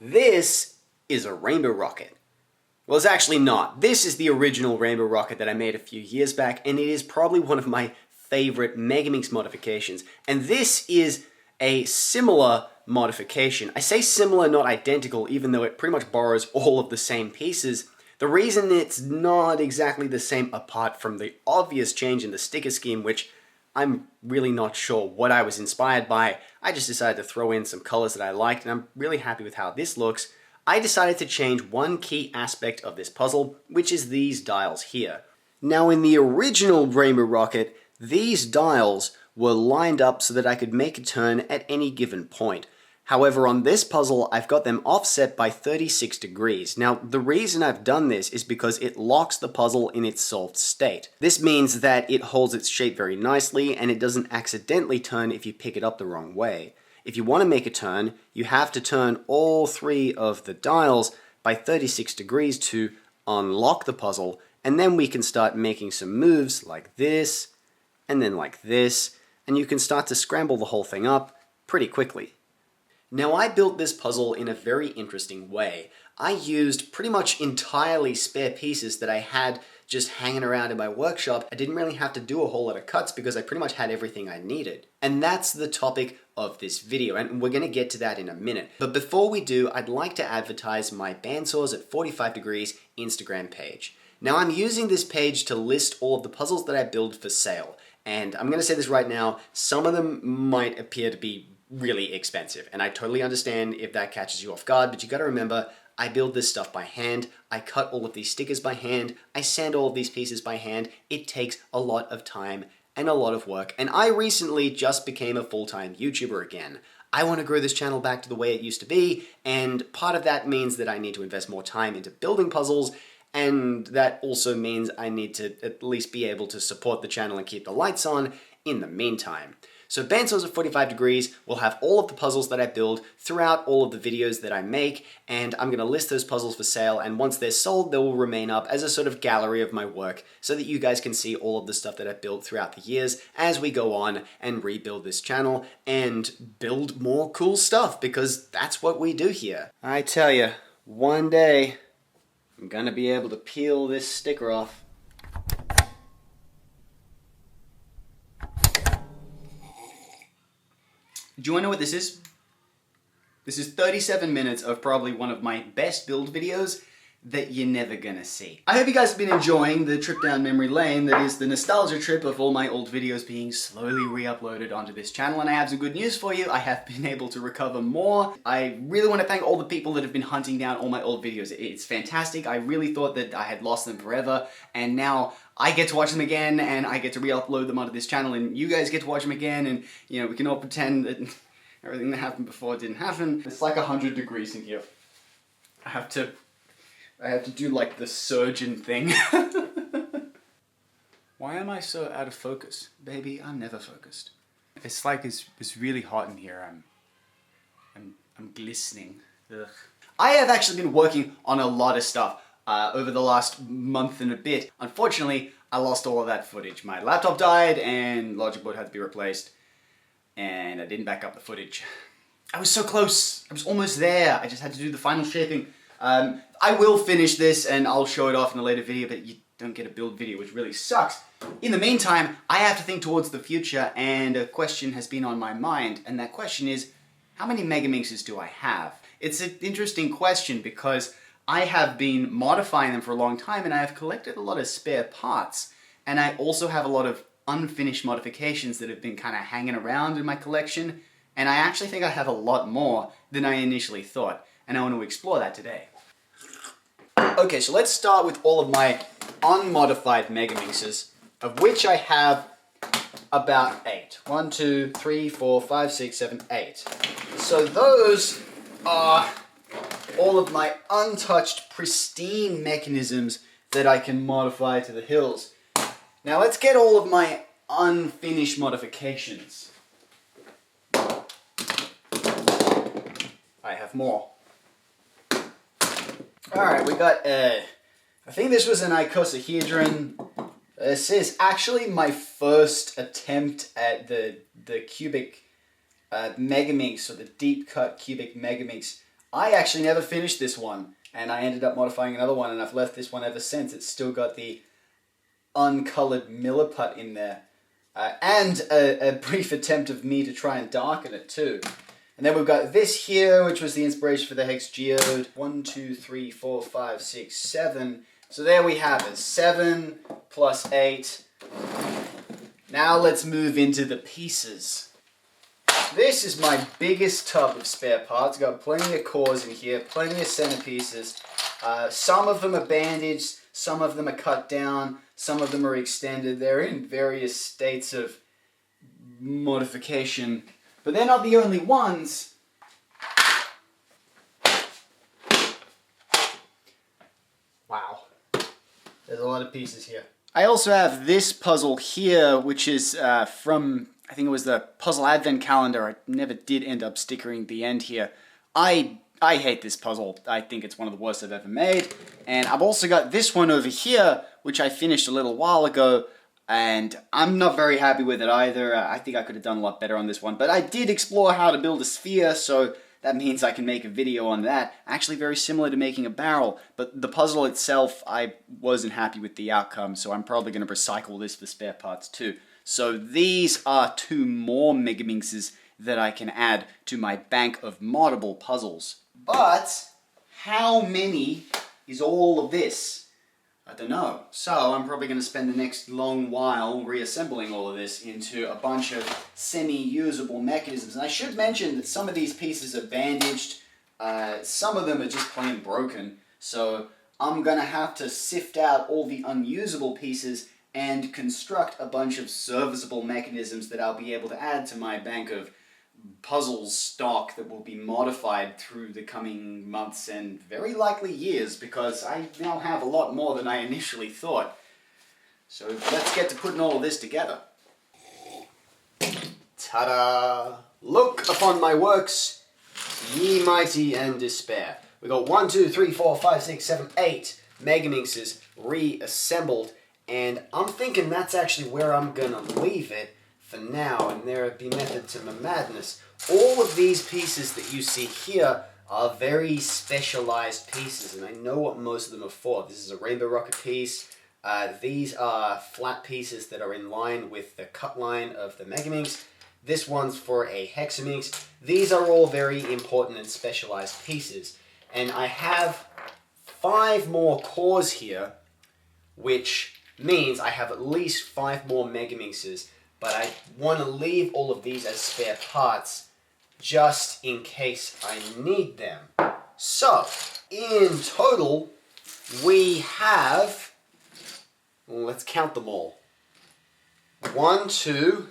This is a rainbow rocket. Well, it's actually not. This is the original rainbow rocket that I made a few years back, and it is probably one of my favorite Megaminx modifications. And this is a similar modification. I say similar, not identical, even though it pretty much borrows all of the same pieces. The reason it's not exactly the same, apart from the obvious change in the sticker scheme, which I'm really not sure what I was inspired by. I just decided to throw in some colors that I liked, and I'm really happy with how this looks. I decided to change one key aspect of this puzzle, which is these dials here. Now, in the original rainbow rocket, these dials were lined up so that I could make a turn at any given point. However, on this puzzle, I've got them offset by 36 degrees. Now, the reason I've done this is because it locks the puzzle in its solved state. This means that it holds its shape very nicely, and it doesn't accidentally turn if you pick it up the wrong way. If you want to make a turn, you have to turn all three of the dials by 36 degrees to unlock the puzzle, and then we can start making some moves like this, and then like this, and you can start to scramble the whole thing up pretty quickly. Now, I built this puzzle in a very interesting way. I used pretty much entirely spare pieces that I had just hanging around in my workshop. I didn't really have to do a whole lot of cuts because I pretty much had everything I needed. And that's the topic of this video, and we're going to get to that in a minute. But before we do, I'd like to advertise my Bandsaws at 45 Degrees Instagram page. Now, I'm using this page to list all of the puzzles that I build for sale. And I'm going to say this right now, some of them might appear to be really expensive, and I totally understand if that catches you off guard, but you gotta remember, I build this stuff by hand, I cut all of these stickers by hand, I sand all of these pieces by hand. It takes a lot of time and a lot of work, and I recently just became a full-time YouTuber again. I want to grow this channel back to the way it used to be, and part of that means that I need to invest more time into building puzzles, and that also means I need to at least be able to support the channel and keep the lights on in the meantime. So Bandsaws at 45 Degrees will have all of the puzzles that I build throughout all of the videos that I make, and I'm going to list those puzzles for sale, and once they're sold, they will remain up as a sort of gallery of my work so that you guys can see all of the stuff that I've built throughout the years as we go on and rebuild this channel and build more cool stuff, because that's what we do here. I tell you, one day I'm going to be able to peel this sticker off. Do you want to know what this is? This is 37 minutes of probably one of my best build videos that you're never gonna see. I hope you guys have been enjoying the trip down memory lane that is the nostalgia trip of all my old videos being slowly re-uploaded onto this channel, and I have some good news for you. I have been able to recover more. I really want to thank all the people that have been hunting down all my old videos. It's fantastic. I really thought that I had lost them forever, and now I get to watch them again, and I get to re-upload them onto this channel, and you guys get to watch them again, and you know, we can all pretend that everything that happened before didn't happen. It's like 100 degrees in here. I have to do like the surgeon thing. Why am I so out of focus? Baby, I'm never focused. It's like it's really hot in here. I'm glistening. Ugh. I have actually been working on a lot of stuff over the last month and a bit. Unfortunately, I lost all of that footage. My laptop died and Logic board had to be replaced, and I didn't back up the footage. I was so close. I was almost there. I just had to do the final shaping. I will finish this and I'll show it off in a later video, but you don't get a build video, which really sucks. In the meantime, I have to think towards the future, and a question has been on my mind, and that question is, how many Megaminxes do I have? It's an interesting question because I have been modifying them for a long time, and I have collected a lot of spare parts, and I also have a lot of unfinished modifications that have been kind of hanging around in my collection, and I actually think I have a lot more than I initially thought, and I want to explore that today. Okay, so let's start with all of my unmodified Megaminxes, of which I have about 8. 1, 2, 3, 4, 5, 6, 7, 8. So those are all of my untouched, pristine mechanisms that I can modify to the hills. Now let's get all of my unfinished modifications. I have more. Alright, we got, I think this was an icosahedron. This is actually my first attempt at the cubic Megaminx, or the deep cut cubic Megaminx. I actually never finished this one, and I ended up modifying another one, and I've left this one ever since. It's still got the uncolored milliput in there. And a brief attempt of me to try and darken it too. And then we've got this here, which was the inspiration for the hex geode. 1, 2, 3, 4, 5, 6, 7. So there we have it. 7 plus 8. Now let's move into the pieces. This is my biggest tub of spare parts. Got plenty of cores in here, plenty of centerpieces. Some of them are bandaged, some of them are cut down, some of them are extended. They're in various states of modification, but they're not the only ones. Wow. There's a lot of pieces here. I also have this puzzle here, which is from, I think it was the Puzzle Advent Calendar. I never did end up stickering the end here. I hate this puzzle. I think it's one of the worst I've ever made. And I've also got this one over here, which I finished a little while ago, and I'm not very happy with it either. I think I could have done a lot better on this one, but I did explore how to build a sphere, so that means I can make a video on that. Actually very similar to making a barrel, but the puzzle itself, I wasn't happy with the outcome, so I'm probably going to recycle this for spare parts too. So these are 2 more Megaminxes that I can add to my bank of moddable puzzles. But how many is all of this? I don't know. So I'm probably going to spend the next long while reassembling all of this into a bunch of semi-usable mechanisms. And I should mention that some of these pieces are bandaged, some of them are just plain broken. So I'm going to have to sift out all the unusable pieces and construct a bunch of serviceable mechanisms that I'll be able to add to my bank of puzzles stock that will be modified through the coming months and very likely years, because I now have a lot more than I initially thought. So let's get to putting all of this together. Ta-da! Look upon my works, ye mighty and despair. We got 1, 2, 3, 4, 5, 6, 7, 8 Megaminxes reassembled, and I'm thinking that's actually where I'm gonna leave it for now, and there be method to my madness. All of these pieces that you see here are very specialized pieces, and I know what most of them are for. This is a rainbow rocket piece. These are flat pieces that are in line with the cut line of the Megaminx. This one's for a Hexaminx. These are all very important and specialized pieces. And I have 5 more cores here, which means I have at least 5 more Megaminxes. But I want to leave all of these as spare parts just in case I need them. So, in total, we have, well, let's count them all. 1, 2,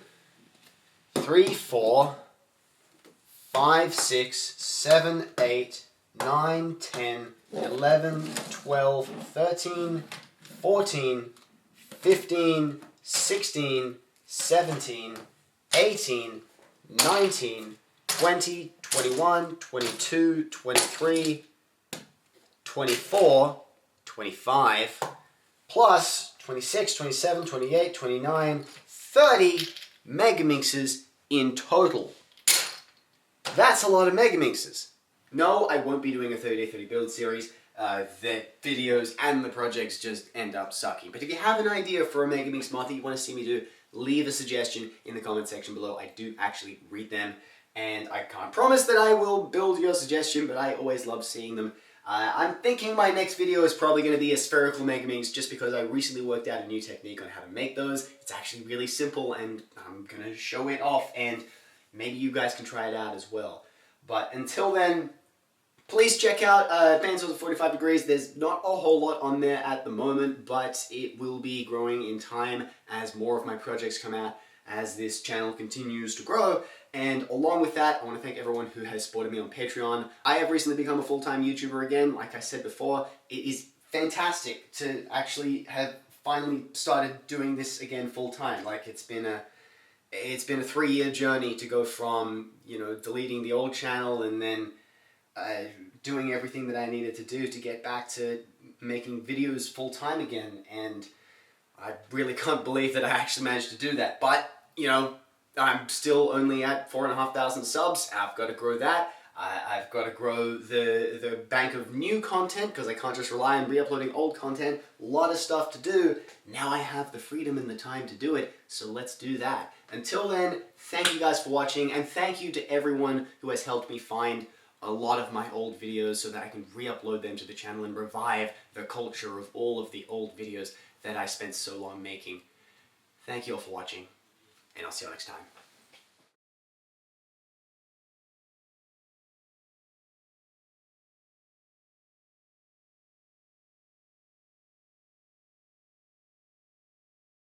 3, 4, 5, 6, 7, 8, 9, 10, 11, 12, 13, 14, 15, 16, 17, 18, 19, 20, 21, 22, 23, 24, 25, plus 26, 27, 28, 29, 30 Megaminxes in total. That's a lot of Megaminxes. No, I won't be doing a 30-day 30 build series. The videos and the projects just end up sucking. But if you have an idea for a Megaminx mod that you want to see me do, leave a suggestion in the comment section below. I do actually read them, and I can't promise that I will build your suggestion, but I always love seeing them. I'm thinking my next video is probably going to be a spherical Megaminx, just because I recently worked out a new technique on how to make those. It's actually really simple, and I'm going to show it off, and maybe you guys can try it out as well. But until then, please check out Pencils at 45 Degrees. There's not a whole lot on there at the moment, but it will be growing in time as more of my projects come out, as this channel continues to grow. And along with that, I want to thank everyone who has supported me on Patreon. I have recently become a full-time YouTuber again. Like I said before, it is fantastic to actually have finally started doing this again full-time. Like, it's been a 3-year journey to go from, you know, deleting the old channel and then doing everything that I needed to do to get back to making videos full-time again, and I really can't believe that I actually managed to do that. But, you know, I'm still only at 4,500 subs. I've got to grow that. I've got to grow the bank of new content because I can't just rely on re-uploading old content. A lot of stuff to do. Now I have the freedom and the time to do it, so let's do that. Until then, thank you guys for watching, and thank you to everyone who has helped me find a lot of my old videos so that I can re-upload them to the channel and revive the culture of all of the old videos that I spent so long making. Thank you all for watching, and I'll see you all next time.